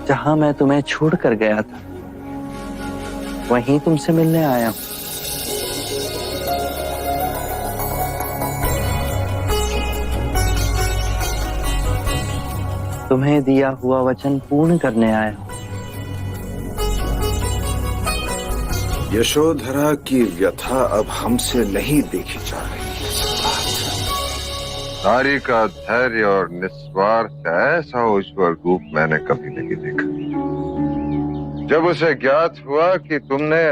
जहां मैं तुम्हें छोड़ कर गया था वहीं तुमसे मिलने आया हूं। तुम्हें दिया हुआ वचन पूर्ण करने आया हूं। यशोधरा की व्यथा अब हमसे नहीं देखी जा रही। नारी का धैर्य और निस्वार्थ ऐसा उज्जवल रूप मैंने कभी नहीं देखा। जब उसे ज्ञात हुआ कि तुमने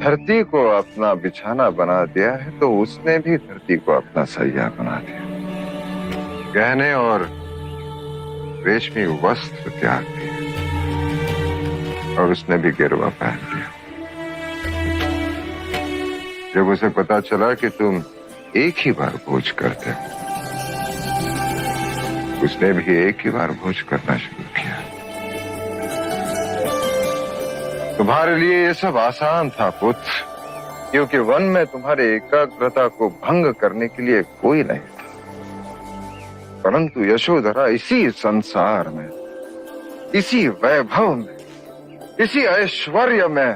धरती को अपना बिछाना बना दिया है तो उसने भी धरती को अपना सैया बना दिया। गहने और रेशमी वस्त्र त्याग दिए और उसने भी गिरवा पहन लिया। जब उसे पता चला कि तुम एक ही बार भोज करते उसने भी एक ही बार भोज करना शुरू किया। तुम्हारे लिए ये सब आसान था पुत्र, क्योंकि वन में तुम्हारे एकाग्रता को भंग करने के लिए कोई नहीं था। परंतु यशोधरा इसी संसार में, इसी वैभव में, इसी ऐश्वर्य में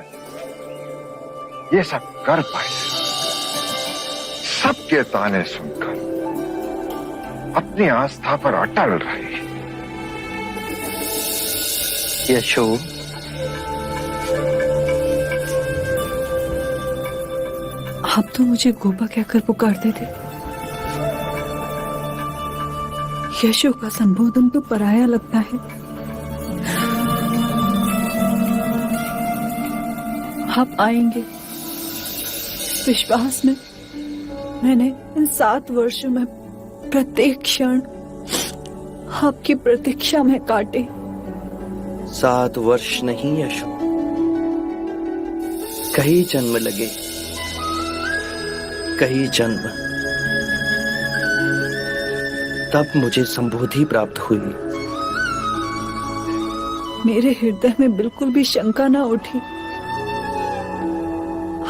ये सब कर पाई। सबके ताने सुनकर अपनी आस्था पर अटल रही। यशो, आप तो मुझे गोपा कहकर पुकारते थे। यशो का संबोधन तो पराया लगता है। आप आएंगे इस विश्वास में मैंने इन 7 वर्षों में प्रत्येक क्षण आपकी प्रतीक्षा में काटे। 7 वर्ष नहीं यशो, कई जन्म लगे, कई जन्म, तब मुझे संबोधि प्राप्त हुई। मेरे हृदय में बिल्कुल भी शंका ना उठी।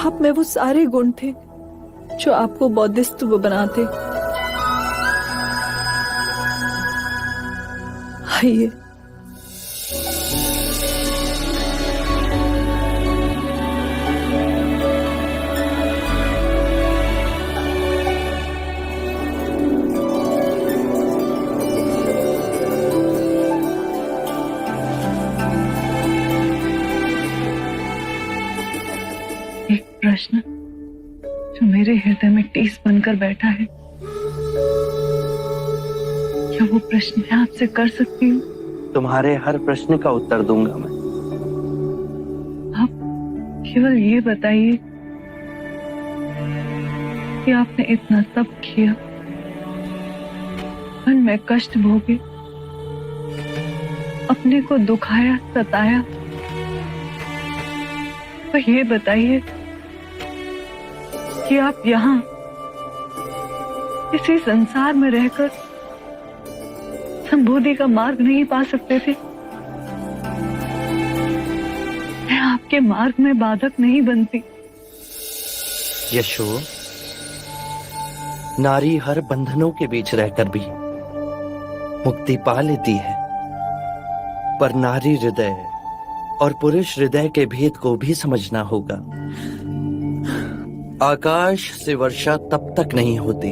आप में वो सारे गुण थे जो आपको बौद्धिस्त्व बनाते। आइए, एक प्रश्न जो मेरे हृदय में टीस बनकर बैठा है, क्या वो प्रश्न मैं आपसे कर सकती हूँ? तुम्हारे हर प्रश्न का उत्तर दूंगा मैं। आप केवल ये बताइए कि आपने इतना सब किया, मन में कष्ट भोगे, अपने को दुखाया, सताया, तो ये बताइए कि आप यहाँ इसी संसार में रहकर संबोधि का मार्ग नहीं पा सकते थे? मैं आपके मार्ग में बाधक नहीं बनती। यशो, नारी हर बंधनों के बीच रहकर भी मुक्ति पा लेती है, पर नारी हृदय और पुरुष हृदय के भेद को भी समझना होगा। आकाश से वर्षा तब तक नहीं होती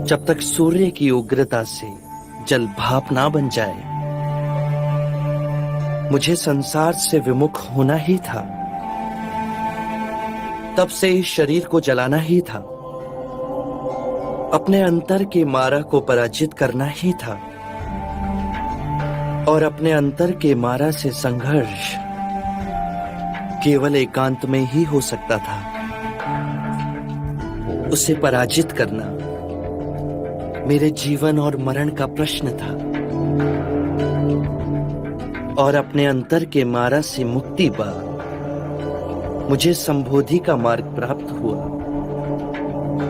जब तक सूर्य की उग्रता से जल भाप ना बन जाए। मुझे संसार से विमुख होना ही था, तब से इस शरीर को जलाना ही था, अपने अंतर के मारा को पराजित करना ही था, और अपने अंतर के मारा से संघर्ष केवल एकांत में ही हो सकता था। उसे पराजित करना मेरे जीवन और मरण का प्रश्न था, और अपने अंतर के मारा से मुक्ति पा मुझे संबोधि का मार्ग प्राप्त हुआ।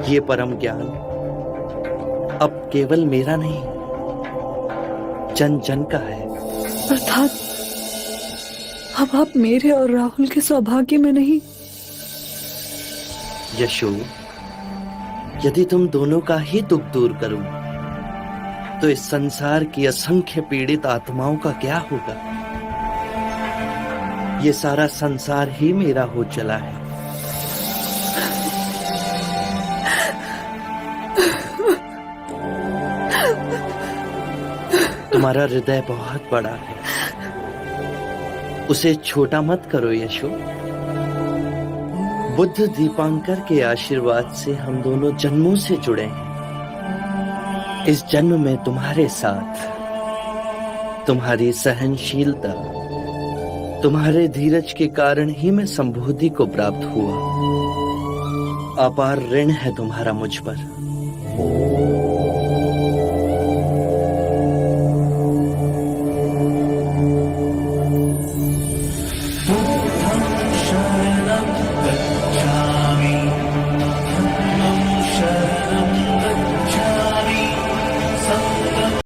ये परम ज्ञान अब केवल मेरा नहीं, जन जन का है। अर्थात अब आप मेरे और राहुल के सौभाग्य में नहीं। यशो, यदि तुम दोनों का ही दुख दूर करूं तो इस संसार की असंख्य पीड़ित आत्माओं का क्या होगा? ये सारा संसार ही मेरा हो चला है। तुम्हारा हृदय बहुत बड़ा है, उसे छोटा मत करो यशो। बुद्ध दीपांकर के आशीर्वाद से हम दोनों जन्मों से जुड़े हैं। इस जन्म में तुम्हारे साथ तुम्हारी सहनशीलता, तुम्हारे धीरज के कारण ही मैं संबोधि को प्राप्त हुआ। अपार ऋण है तुम्हारा मुझ पर।